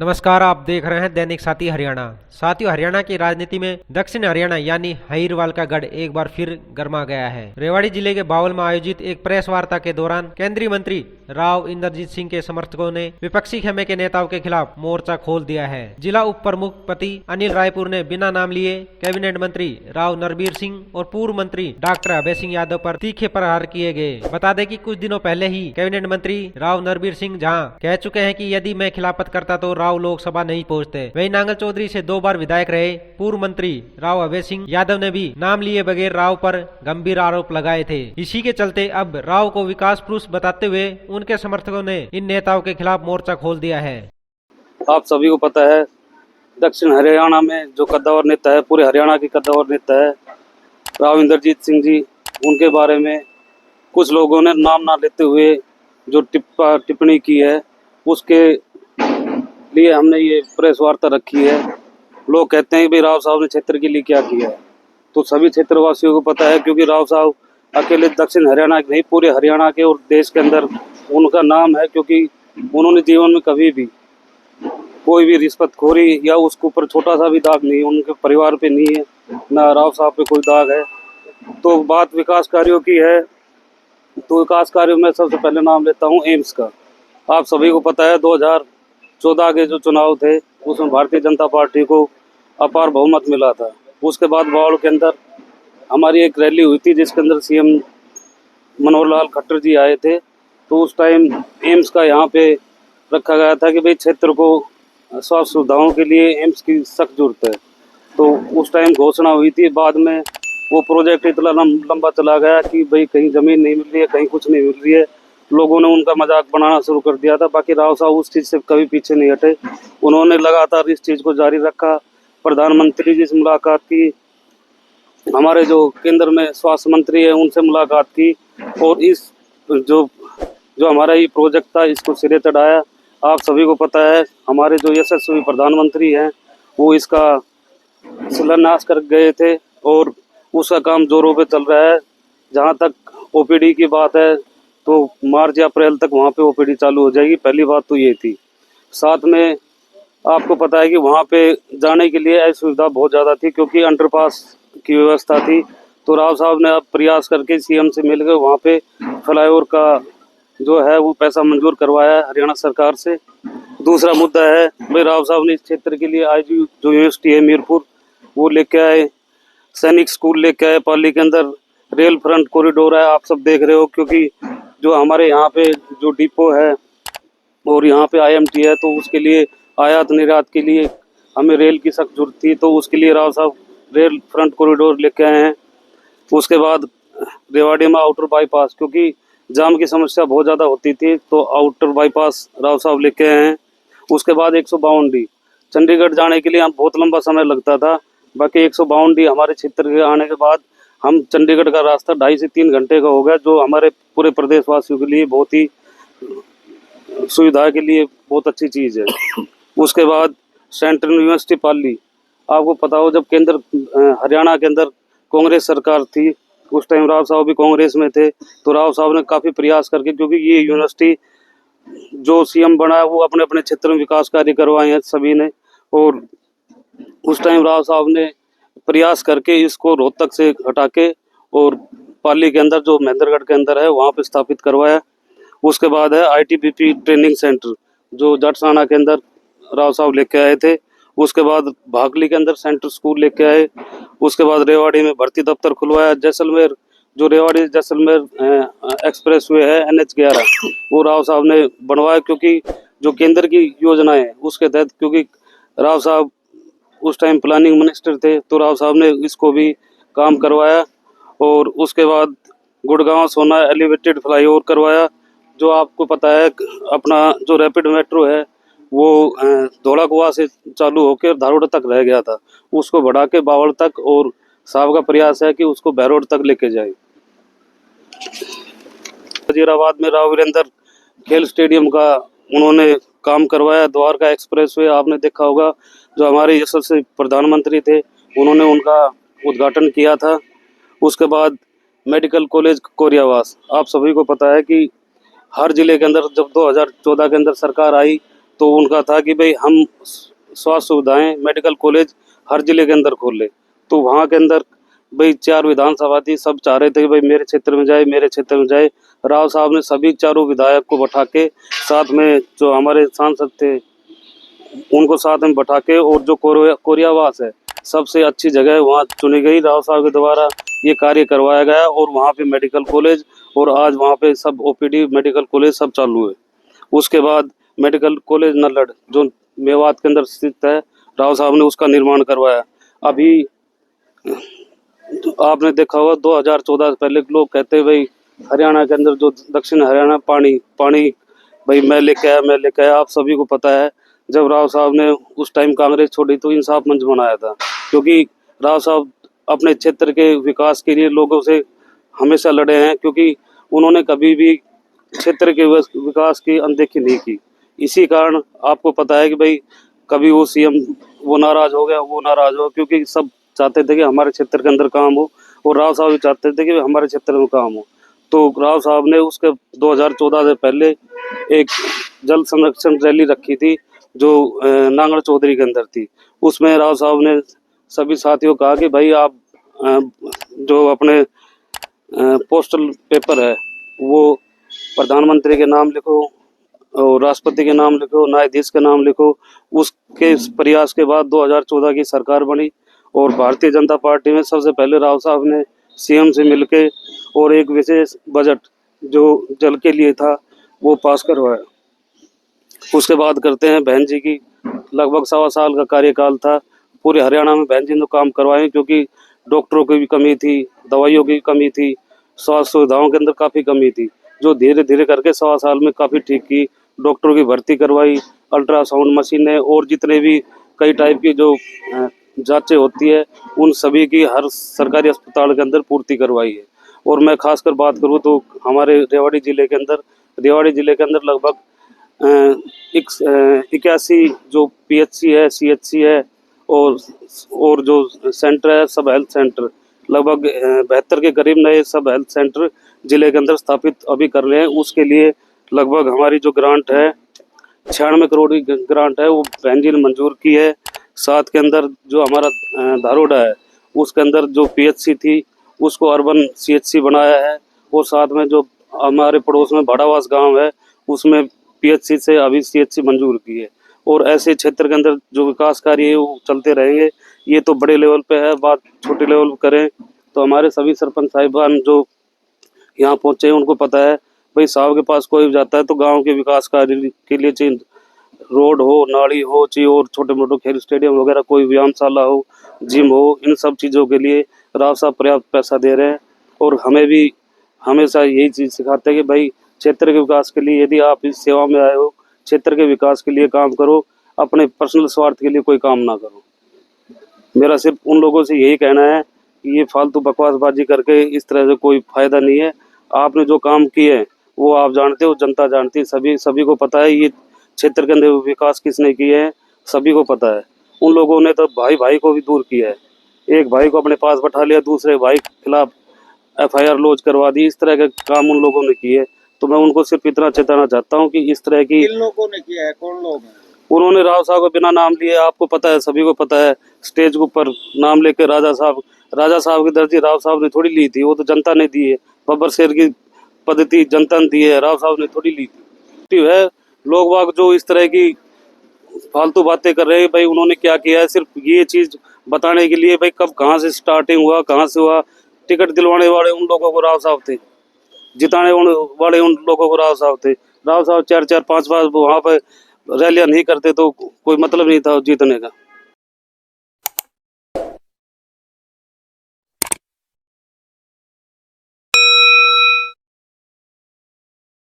नमस्कार, आप देख रहे हैं दैनिक साथी हरियाणा। साथियों, हरियाणा की राजनीति में दक्षिण हरियाणा यानी हहीरवाल का गढ़ एक बार फिर गर्मा गया है। रेवाड़ी जिले के बावल में आयोजित एक प्रेस वार्ता के दौरान केंद्रीय मंत्री राव इंद्रजीत सिंह के समर्थकों ने विपक्षी खेमे के नेताओं के खिलाफ मोर्चा खोल दिया है। जिला उप प्रमुख पति अनिल रायपुर ने बिना नाम लिए कैबिनेट मंत्री राव नरबीर सिंह और पूर्व मंत्री डॉक्टर अभय सिंह यादव पर तीखे प्रहार किए गए। बता दें कि कुछ दिनों पहले ही कैबिनेट मंत्री राव नरबीर सिंह जहां कह चुके हैं कि यदि मैं खिलाफत करता तो राव लोकसभा नहीं पहुंचते, वहीं नांगल चौधरी से 2 बार विधायक रहे पूर्व मंत्री राव अभय सिंह यादव ने भी नाम लिए बगैर राव पर गंभीर आरोप लगाए थे। इसी के चलते अब राव को विकास पुरुष बताते हुए उनके समर्थकों ने इन नेताओं के खिलाफ मोर्चा खोल दिया है। आप सभी को पता है, दक्षिण हरियाणा में जो कद्दावर नेता है, पूरे हरियाणा के कद्दावर नेता है राव इंद्रजीत सिंह जी, उनके बारे में कुछ लोगों ने नाम ना लेते हुए जो टिप्पणी की है, उसके लिए हमने ये प्रेस वार्ता रखी है। लोग कहते हैं कि भाई राव साहब ने क्षेत्र के लिए क्या किया है, तो सभी क्षेत्रवासियों को पता है, क्योंकि राव साहब अकेले दक्षिण हरियाणा के नहीं, पूरे हरियाणा के और देश के अंदर उनका नाम है, क्योंकि उन्होंने जीवन में कभी भी कोई भी रिश्वतखोरी या उसके ऊपर छोटा सा भी दाग नहीं, उनके परिवार पे नहीं है, ना राव साहब पे कोई दाग है। तो बात विकास कार्यों की है, तो विकास कार्यों में सबसे पहले नाम लेता हूँ एम्स का। आप सभी को पता है 2014 के जो चुनाव थे उसमें भारतीय जनता पार्टी को अपार बहुमत मिला था। उसके बाद बावल के अंदर हमारी एक रैली हुई थी जिसके अंदर सीएम मनोहर लाल खट्टर जी आए थे। तो उस टाइम एम्स का यहाँ पे रखा गया था कि भाई क्षेत्र को स्वास्थ्य सुविधाओं के लिए एम्स की सख्त जरूरत है। तो उस टाइम घोषणा हुई थी, बाद में वो प्रोजेक्ट इतना लंबा चला गया कि भाई कहीं ज़मीन नहीं मिल रही है, कहीं कुछ नहीं मिल रही है, लोगों ने उनका मजाक बनाना शुरू कर दिया था। बाकी राव साहब उस चीज़ से कभी पीछे नहीं हटे, उन्होंने लगातार इस चीज़ को जारी रखा। प्रधानमंत्री जी से मुलाकात की, हमारे जो केंद्र में स्वास्थ्य मंत्री है उनसे मुलाकात की, और इस जो जो हमारा ये प्रोजेक्ट था इसको सिरे चढ़ाया। आप सभी को पता है, हमारे जो यशस्वी प्रधानमंत्री हैं वो इसका शिलान्यास कर गए थे और उसका काम जोरों पे चल रहा है। जहाँ तक ओपीडी की बात है तो मार्च या अप्रैल तक वहाँ पे ओपीडी चालू हो जाएगी। पहली बात तो ये थी। साथ में आपको पता है कि वहाँ पे जाने के लिए असुविधा बहुत ज़्यादा थी, क्योंकि अंडरपास की व्यवस्था थी। तो राव साहब ने अब प्रयास करके सीएम से मिलकर वहाँ पे फ्लाईओवर का जो है वो पैसा मंजूर करवाया है हरियाणा सरकार से। दूसरा मुद्दा है भाई राव साहब ने इस क्षेत्र के लिए आज जो यूनिवर्सिटी है मीरपुर वो लेके आए, सैनिक स्कूल लेके आए, पाली के अंदर रेल फ्रंट कॉरिडोर है, आप सब देख रहे हो, क्योंकि जो हमारे यहाँ पे जो डिपो है और यहाँ पे आईएमटी है, तो उसके लिए आयात निर्यात के लिए हमें रेल की सख्त जरूरत थी, तो उसके लिए राव साहब रेल फ्रंट कॉरिडोर लेके आए हैं। उसके बाद रेवाड़ी में आउटर बाईपास, क्योंकि जाम की समस्या बहुत ज़्यादा होती थी, तो आउटर बाईपास राव साहब लेके आए हैं। उसके बाद 152D चंडीगढ़ जाने के लिए बहुत लंबा समय लगता था। बाकी 152D हमारे क्षेत्र के आने के बाद हम चंडीगढ़ का रास्ता 2.5 से 3 घंटे का हो गया, जो हमारे पूरे प्रदेशवासियों के लिए बहुत ही सुविधा के लिए बहुत अच्छी चीज़ है। उसके बाद सेंट्रल यूनिवर्सिटी पाली, आपको पता हो जब केंद्र हरियाणा के अंदर कांग्रेस सरकार थी, उस टाइम राव साहब भी कांग्रेस में थे, तो राव साहब ने काफ़ी प्रयास करके, क्योंकि ये यूनिवर्सिटी जो सीएम बना है वो अपने अपने क्षेत्र में विकास कार्य करवाए हैं सभी ने, और उस टाइम राव साहब ने प्रयास करके इसको रोहतक से हटा के और पाली के अंदर जो महेंद्रगढ़ के अंदर है वहाँ पे स्थापित करवाया। उसके बाद है आईटीबीपी ट्रेनिंग सेंटर, जो जटसाना के अंदर राव साहब लेके आए थे। उसके बाद भागली के अंदर सेंटर स्कूल लेके आए। उसके बाद रेवाड़ी में भर्ती दफ्तर खुलवाया। जैसलमेर जो रेवाड़ी जैसलमेर एक्सप्रेस वे है NH11, वो राव साहब ने बनवाया, क्योंकि जो केंद्र की योजना है उसके तहत, क्योंकि राव साहब उस टाइम प्लानिंग मिनिस्टर थे, तो राव साहब ने इसको भी काम करवाया। और उसके बाद गुड़गांव सोना एलिवेटेड फ्लाईओवर करवाया, जो आपको पता है अपना जो रैपिड मेट्रो है वो धौलाकुआ से चालू होकर धारोड़ तक रह गया था, उसको बढ़ा के बावल तक, और साहब का प्रयास है कि उसको बहरोड तक लेके जाए। वजीराबाद में राव वीरेंद्र खेल स्टेडियम का उन्होंने काम करवाया। द्वारका एक्सप्रेस वे आपने देखा होगा, जो हमारे यशस्वी प्रधानमंत्री थे उन्होंने उनका उद्घाटन किया था। उसके बाद मेडिकल कॉलेज कोरियावास, आप सभी को पता है कि हर जिले के अंदर जब 2014 के अंदर सरकार आई तो उनका था कि भाई हम स्वास्थ्य सुविधाएं मेडिकल कॉलेज हर जिले के अंदर खोल ले। तो वहाँ के अंदर भाई 4 विधानसभा थी, सब चाह रहे थे कि भाई मेरे क्षेत्र में जाए, मेरे क्षेत्र में जाए। राव साहब ने सभी चारों विधायक को बैठा के, साथ में जो हमारे सांसद थे उनको साथ में बैठा के, और जो कोरियावास है सबसे अच्छी जगह वहाँ चुनी गई, राव साहब के द्वारा ये कार्य करवाया गया, और वहाँ पे मेडिकल कॉलेज, और आज वहाँ पे सब ओपीडी मेडिकल कॉलेज सब चालू है। उसके बाद मेडिकल कॉलेज नल्लड़ जो मेवात के अंदर स्थित है, राव साहब ने उसका निर्माण करवाया। अभी आपने देखा होगा 2014 से पहले लोग कहते हैं भाई हरियाणा के अंदर जो दक्षिण हरियाणा पानी भाई मैं लेके आया। आप सभी को पता है जब राव साहब ने उस टाइम कांग्रेस छोड़ी तो इंसाफ मंच बनाया था, क्योंकि राव साहब अपने क्षेत्र के विकास के लिए लोगों से हमेशा लड़े हैं, क्योंकि उन्होंने कभी भी क्षेत्र के विकास की अनदेखी नहीं की। इसी कारण आपको पता है कि भाई कभी वो सीएम वो नाराज हो गया, क्योंकि सब चाहते थे कि हमारे क्षेत्र के अंदर काम हो, और राव साहब भी चाहते थे कि हमारे क्षेत्र में काम हो। तो राव साहब ने उसके 2014 से पहले एक जल संरक्षण रैली रखी थी जो नांगड़ चौधरी के अंदर थी। उसमें राव साहब ने सभी साथियों को कहा कि भाई आप जो अपने पोस्टल पेपर है वो प्रधानमंत्री के नाम लिखो, और राष्ट्रपति के नाम लिखो, न्यायाधीश के नाम लिखो। उसके प्रयास के बाद 2014 की सरकार बनी, और भारतीय जनता पार्टी में सबसे पहले राव साहब ने सीएम से मिलके और एक विशेष बजट जो जल के लिए था वो पास करवाया। उसके बाद करते हैं बहन जी की, लगभग 1.25 साल का कार्यकाल था। पूरे हरियाणा में बहन जी ने काम करवाए, क्योंकि डॉक्टरों की भी कमी थी, दवाइयों की कमी थी, स्वास्थ्य सुविधाओं के अंदर काफ़ी कमी थी, जो धीरे धीरे करके 1.25 साल में काफ़ी ठीक की। डॉक्टरों की भर्ती करवाई, अल्ट्रासाउंड मशीनें और जितने भी कई टाइप की जो जांचें होती है उन सभी की हर सरकारी अस्पताल के अंदर पूर्ति करवाई है। और मैं खासकर बात करूँ तो हमारे रेवाड़ी जिले के अंदर लगभग 81 जो पीएचसी है, सीएचसी है, और जो सेंटर है सब हेल्थ सेंटर, लगभग 72 के करीब नए सब हेल्थ सेंटर जिले के अंदर स्थापित अभी कर रहे हैं। उसके लिए लगभग हमारी जो ग्रांट है 96 करोड़ की ग्रांट है, वो बहन जी ने मंजूर की है। साथ के अंदर जो हमारा धारोडा है उसके अंदर जो पीएचसी थी उसको अर्बन सीएचसी बनाया है, और साथ में जो हमारे पड़ोस में भाड़ावास गांव है उसमें पीएचसी से अभी सीएचसी मंजूर की है। और ऐसे क्षेत्र के अंदर जो विकास कार्य है वो चलते रहेंगे। ये तो बड़े लेवल पे है, बात छोटे लेवल पे करें तो हमारे सभी सरपंच साहिबान जो यहाँ पहुँचे हैं उनको पता है भाई साहब के पास कोई जाता है तो गांव के विकास कार्य के लिए चाहिए रोड हो, नाली हो, चाहिए और छोटे मोटे खेल स्टेडियम वगैरह, कोई व्यायामशाला हो, जिम हो, इन सब चीज़ों के लिए राव साहब पर्याप्त पैसा दे रहे हैं। और हमें भी हमेशा यही चीज़ सिखाते हैं कि भाई क्षेत्र के विकास के लिए यदि आप इस सेवा में आए हो, क्षेत्र के विकास के लिए काम करो, अपने पर्सनल स्वार्थ के लिए कोई काम ना करो। मेरा सिर्फ उन लोगों से यही कहना है कि ये फालतू बकवासबाजी करके इस तरह से कोई फायदा नहीं है। आपने जो काम किए हैं वो आप जानते हो, जनता जानती है, सभी को पता है ये क्षेत्र के अंदर विकास किसने किए हैं, सभी को पता है। उन लोगों ने तो भाई भाई को भी दूर किया है, एक भाई को अपने पास बैठा लिया, दूसरे भाई के खिलाफ एफआईआर लॉन्च करवा दी, इस तरह के काम उन लोगों ने किए। तो मैं उनको सिर्फ इतना चेताना चाहता हूँ कि इस तरह की किन लोगों ने किया है, कौन लोग हैं? उन्होंने राव साहब को बिना नाम लिए, आपको पता है, सभी को पता है, स्टेज के ऊपर नाम लेके राजा साहब की दर्जी राव साहब ने थोड़ी ली थी, वो तो जनता ने दी है। बब्बर शेर की पद्धति जनता ने दी है, राव साहब ने थोड़ी ली थी। है लोग बाग जो इस तरह की फालतू बातें कर रहे हैं, भाई उन्होंने क्या किया है, सिर्फ ये चीज बताने के लिए भाई कब कहाँ से स्टार्टिंग हुआ, कहाँ से हुआ। टिकट दिलवाने वाले उन लोगों को राव साहब थे, जिताने वाले उन लोगों को राव साहब थे। राव साहब 4-4, 5-5 वहाँ पे रैलियां नहीं करते तो कोई मतलब नहीं था जीतने का।